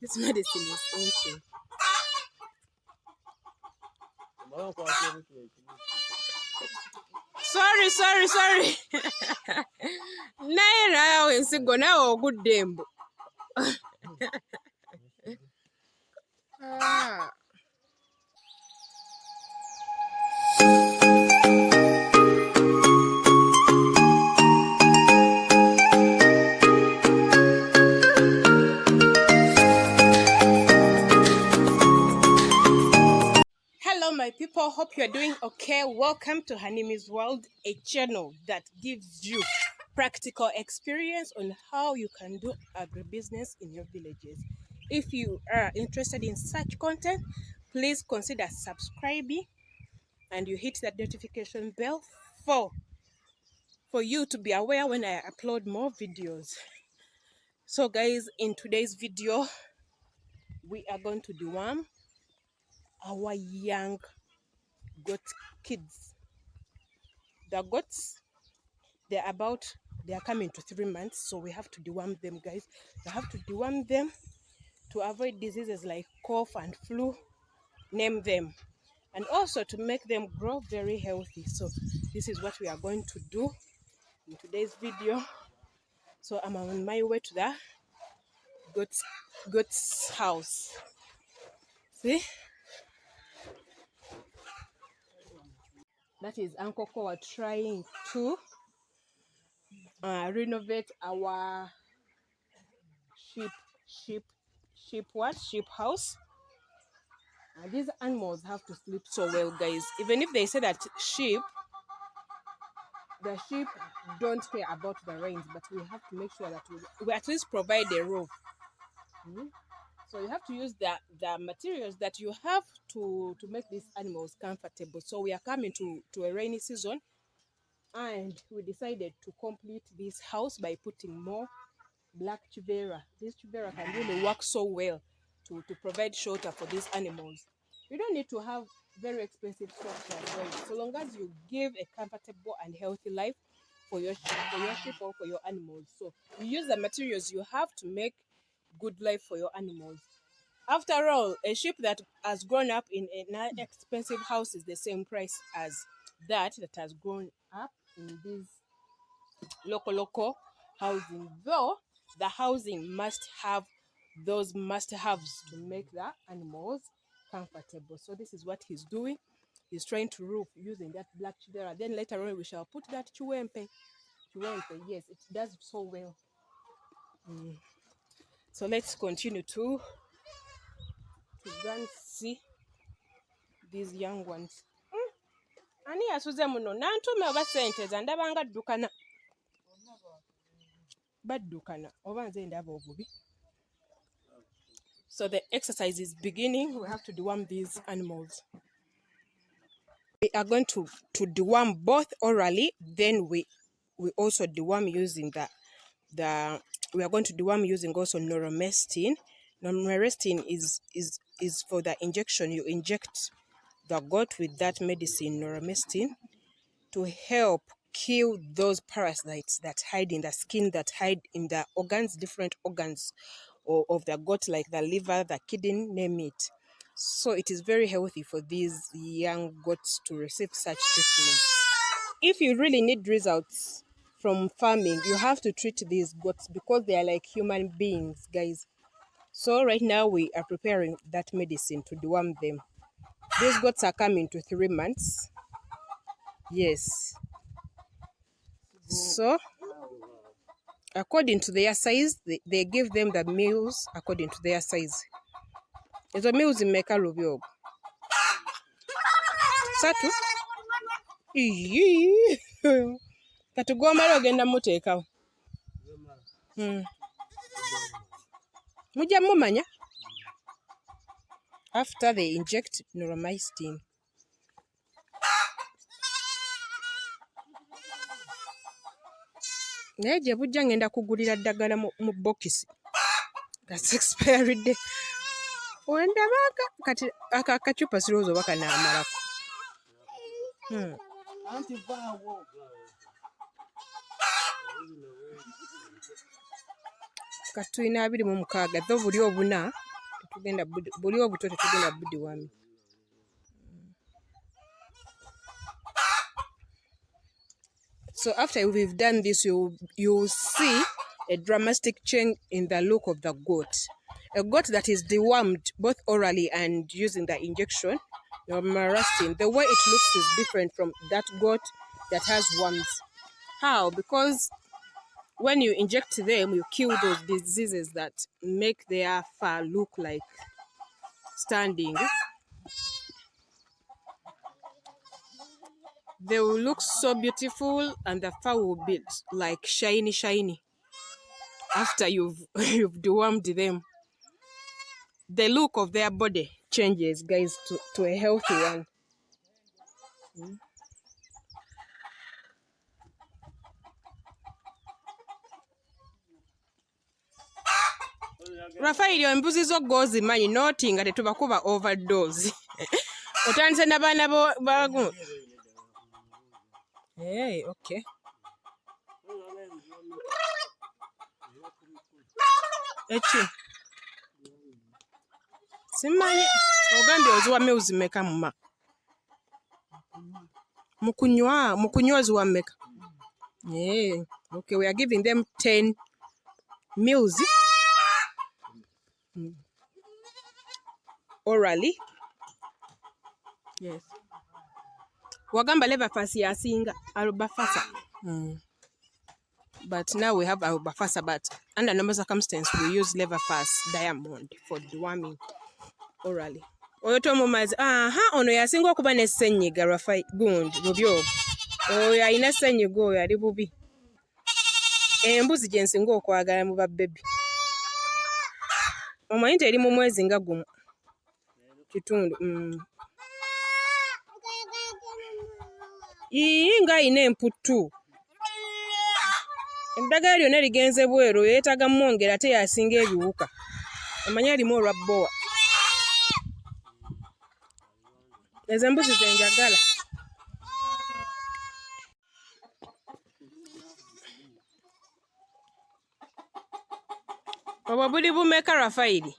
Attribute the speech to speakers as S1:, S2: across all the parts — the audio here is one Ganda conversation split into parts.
S1: This medicine is ancient. Sorry. Naira wensigo nawe ogudembo. Hello my people, hope you are doing okay. Welcome to Hanimi's World, a channel that gives you practical experience on how you can do agribusiness in your villages. If you are interested in such content, please consider subscribing and you hit that notification bell for you to be aware when I upload more videos. So guys, in today's video, we are going to deworm our young goat kids. The goats, they are coming to 3 months, so we have to deworm them, guys. We have to deworm them to avoid diseases like cough and flu, name them, and also to make them grow very healthy. So this is what we are going to do in today's video. So I'm on my way to the goat's house. See, that is Uncle Koa trying to renovate our sheep house. These animals have to sleep so well, guys. Even if they say that the sheep don't care about the rains, but we have to make sure that we at least provide a roof. So you have to use the materials that you have to make these animals comfortable. So we are coming to a rainy season, and we decided to complete this house by putting more black chivera. This chivera can really work so well to provide shelter for these animals. You don't need to have very expensive structures, right? So long as you give a comfortable and healthy life for your sheep or for your animals. So you use the materials you have to make good life for your animals. After all, a sheep that has grown up in an expensive house is the same price as that has grown up in this local housing, though the housing must have those must-haves to make the animals comfortable. So this is what he's doing. He's trying to roof using that black chidera. Then later on we shall put that chuempe. Yes, it does so well. So let's continue to go and see these young ones. Ani asuze muno nantume oba sente zandabanga baddukana oba nze ndaba obubi. So the exercise is beginning. We have to deworm these animals. We are going to deworm both orally. Then we also deworm using we are going to deworm using also noromestin. Noromestin is for the injection. You inject the goat with that medicine, noromestin, to help kill those parasites that hide in the skin, that hide in the organs, different organs of the goat, like the liver, the kidney, name it. So it is very healthy for these young goats to receive such treatment. If you really need results from farming, you have to treat these goats because they are like human beings, guys. So right now we are preparing that medicine to deworm them. These goats are coming to 3 months. Yes. So according to their size, they give them the meals according to their size. Ezo meals mmeka lubyogo? 3? Kati gw'omala ogenda muteekawo. Mujja mumanya? After they inject noromestin. Naye gye bujja ngenda kugulira ddagala mu bokisi. That's expired day. Wendabaka kati akacupa sirowooza oba kanaamalako. Kati tulina 26, tho buli obuna tetugenda buli obuto tetugenda budiwami. So after we've done this, you'll see a dramatic change in the look of the goat. A goat that is dewormed both orally and using the injection, your marastin, the way it looks is different from that goat that has worms. How? Because when you inject them, you kill those diseases that make their fur look like standing. They will look so beautiful and the fur will be like shiny after you've dewormed them. The look of their body changes, guys, to a healthy one. Rafael, embuzi zo gozimanyi noti nga tetubakuba overdose. Otandise n'abaana bagu. Hey, okay. Echi. Simanyi ogambye oziwa mills meka muma. Mukunywa ziwa meka. Yeah. Okay, we are giving them 10 meals orally. Yes. Wagamba leverfast yasinga albafasa. But now we have albafasa, but under normal circumstances we use leverfast diamond for deworming orally. Oyoto mumazi ono yasinga okuba ne ssenyiga Rafael gundi mubyo. Oyo alina ssenyiga oyo ali bubi. Embuzi gye nsinga okwagala mu babbebi. Omanyi nti eri mu mwezi nga gumu kitundu. Nga ayina emputtu. Eddagala lyonna ligenze bweru yeetaaga mwongera ate yasinga ebiwuka. Omanyi alimu olwa bbowa. Ezo embuzi ze njagala. Obwo buli bumeka Rafael?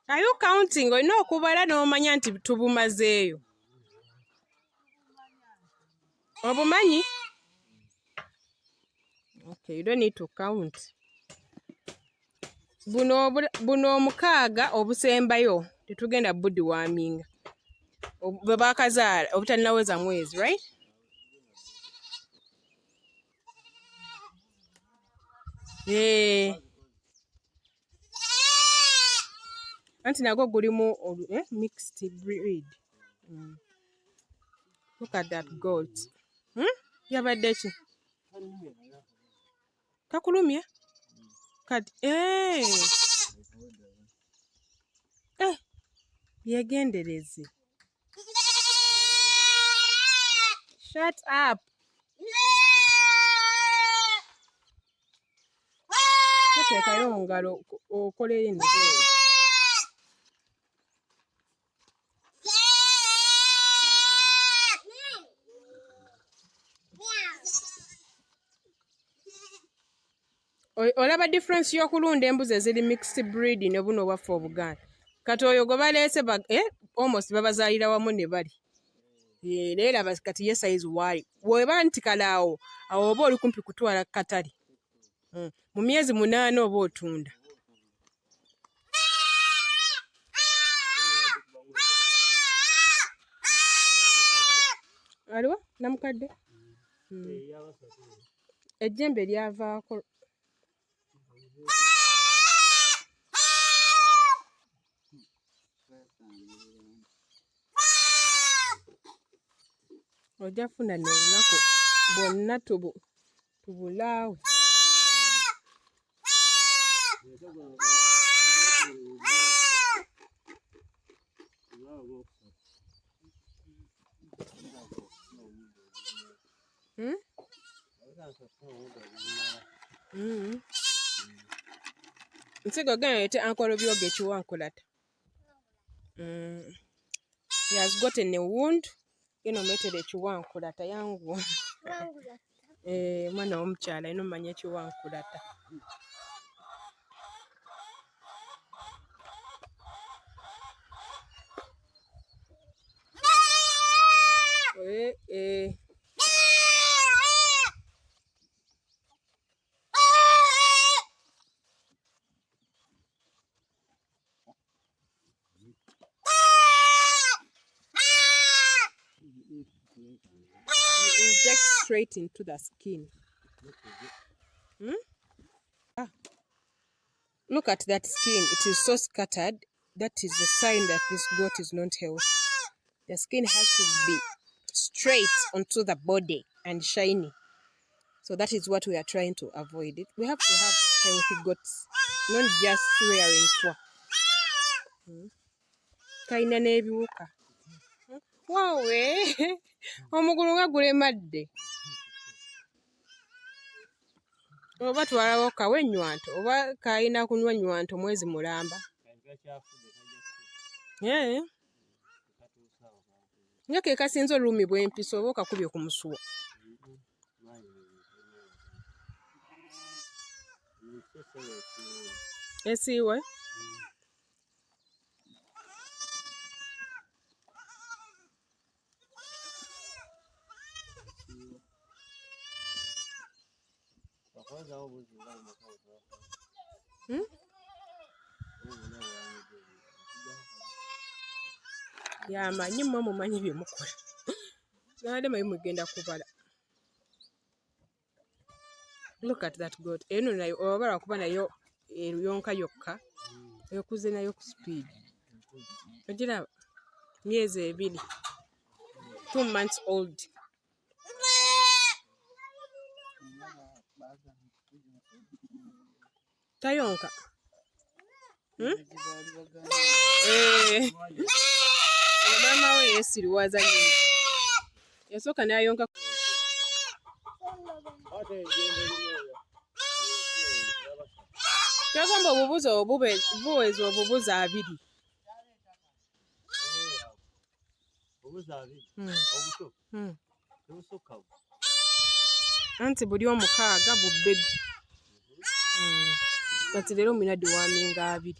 S1: Are you counting? Olina okubala n'omanya nti tubumazeeyo. Obumanyi? Okay, you don't need to count. Buno omukaaga obusembayo tetugenda budiworming. Bwe baakazaala obutalinaaweza mwezi, right? Yeah. Anti nago gulimu mixed breed. Look at that goat. Yabadde ki? Kakulumye? Kati yegendereze. Shut up. Teekayo ngalo okolere nze. Olaba difference y'okulunda embuzi eziri mixed breed ne buno obwaffe Obuganda. Kati oyo gwe baleese almost babazaalira wamu ne bali. Leera kati ye size waali. Bw'eba nti kalaawo awo oba oli kumpi kutwala katale. Mu myezi 8 oba otunda. Aliwo namukadde? Ejjembe lyavaako. Ojja kufuna n'olunaku bwonna tubulaawe. Nsigo gana yete ankolo byoge chiwankulata. He has gotten a wound. Metere chiwankulata yangu. Mwana w'omukyala ino manya chiwankulata. You inject straight into the skin. Look at that skin. It is so scattered. That is a sign that this goat is not healthy. The skin has to be straight onto the body and shiny. So that is what we are trying to avoid. We have to have healthy goats, not just rearing for. Kaina n'ebiwuka. Waawe omugulu nga gulemadde. Oba twalawo kawe ennywanto oba kayina kunywa nnywanto mwezi mulamba. Nga ke kasinze olumibwa empisa oba okakubye ku musuwa. Esiiwe? Yamanyi mmwe mumanyi bye mukola. Nabadde manyi mugenda kubala. Look at that goat. Eno nayo oba lwakuba nayo yonka yokka. Ekuze nayo ku speed. Ogiraba? Myezi 2. 2 months old. Tayonka. Mama we yesiriwaza nnyo. Yasooka n'ayonka. Kyagamba obubuzi buweza obubuzi 2. Anti buli 6 bubbebi. Kati leero mulina deworming 2.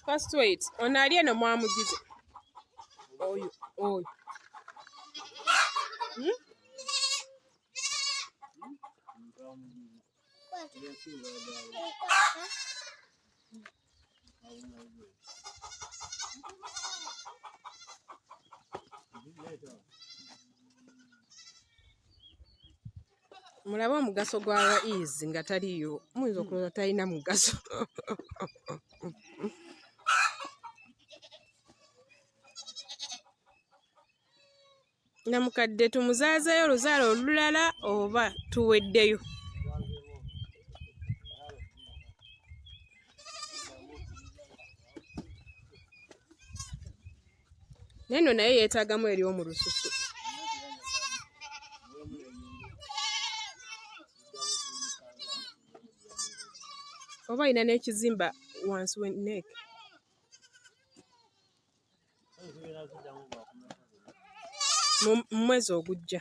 S1: First wait, ono ali eno mwamugize. Oyo. Mulabe omugaso gwa ease nga taliyo. Muyinza okulowooza talina mugaso. Namukadde tumuzaazeeyo oluzaalo olulala oba tuweddeyo. Neno naye yeetaagamu eri omu lususu. Oba alina n'ekizimba wansi w'enneeke. Mu mwezi ogujja.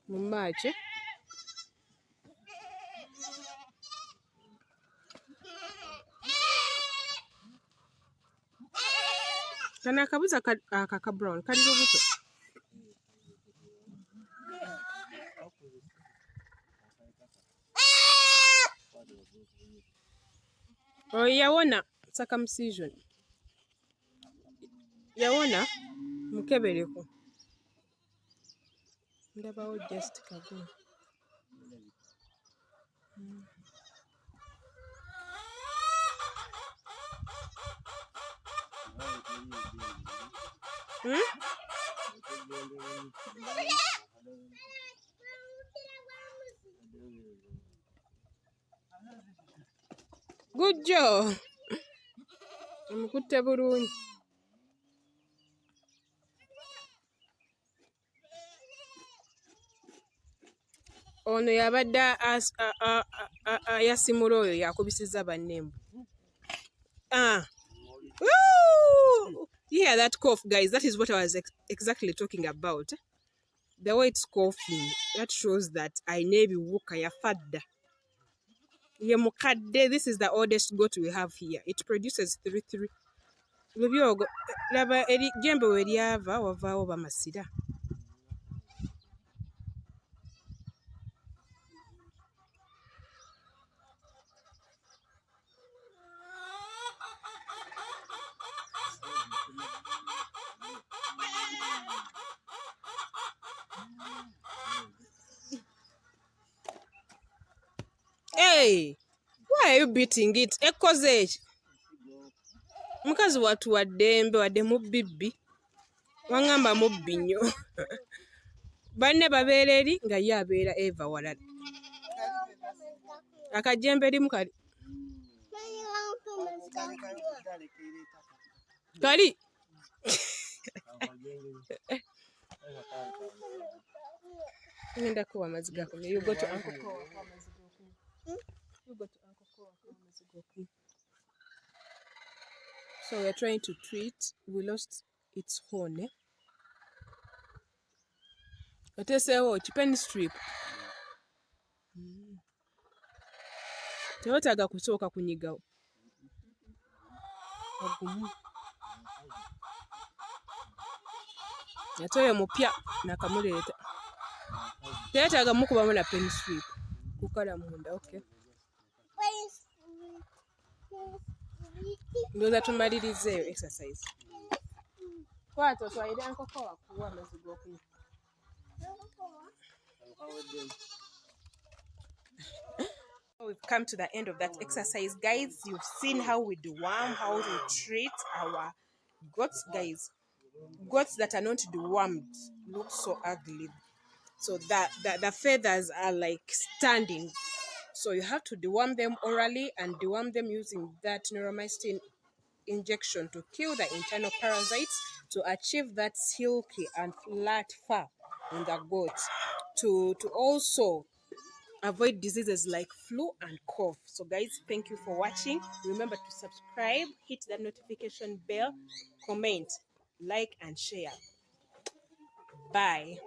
S1: Mu Maaci. Kano akabuzi aka brown kali lubuto. Oyo yawona circumcision. Yawona mukebereko. Ndabawo just kagumu. Good job. Omukutte bulungi. Ono yabadde yasimula oyo yakubisizza bannembu. You hear that cough, guys? That is what I was exactly talking about. The way it's coughing, that shows that I nebi wuka ya fadda. Ye mukadde, this is the oldest goat we have here. It produces 3. Lubyogo, laba eri jembe we lyava wavaawo bamasira. Hey, why are you beating it? Ekoze. Mukazi watu wadembe wadde mubbi. Wangamba mubbi nnyo. Banne babeera eri nga ye abeera eva walala. Akajembe limu kali. Kali. Ngenda kuwa amazzi gakumye. You go to Uncle Kowa. You go to Uncle Kowa. So we are trying to treat. We lost its horn. What I say, oh, chipen strip. Tewetaaga kusooka kunyigawo. Ogumu. Ate oyo mupya nakamuleeta. Tewetaaga mukubamu na pen strip. Kukala munda, okay. Ndowooza tumalirizeeyo exercise. Kwata otwalire Uncle Kowa kuwa amazzi g'okunywa. We've come to the end of that exercise, guys. You've seen how we deworm, how we treat our goats, guys. Goats that are not dewormed look so ugly. So the feathers are like standing. So you have to deworm them orally and deworm them using that neuromycin injection to kill the internal parasites to achieve that silky and flat fur in the goat. To also avoid diseases like flu and cough. So guys, thank you for watching. Remember to subscribe, hit that notification bell, comment, like and share. Bye.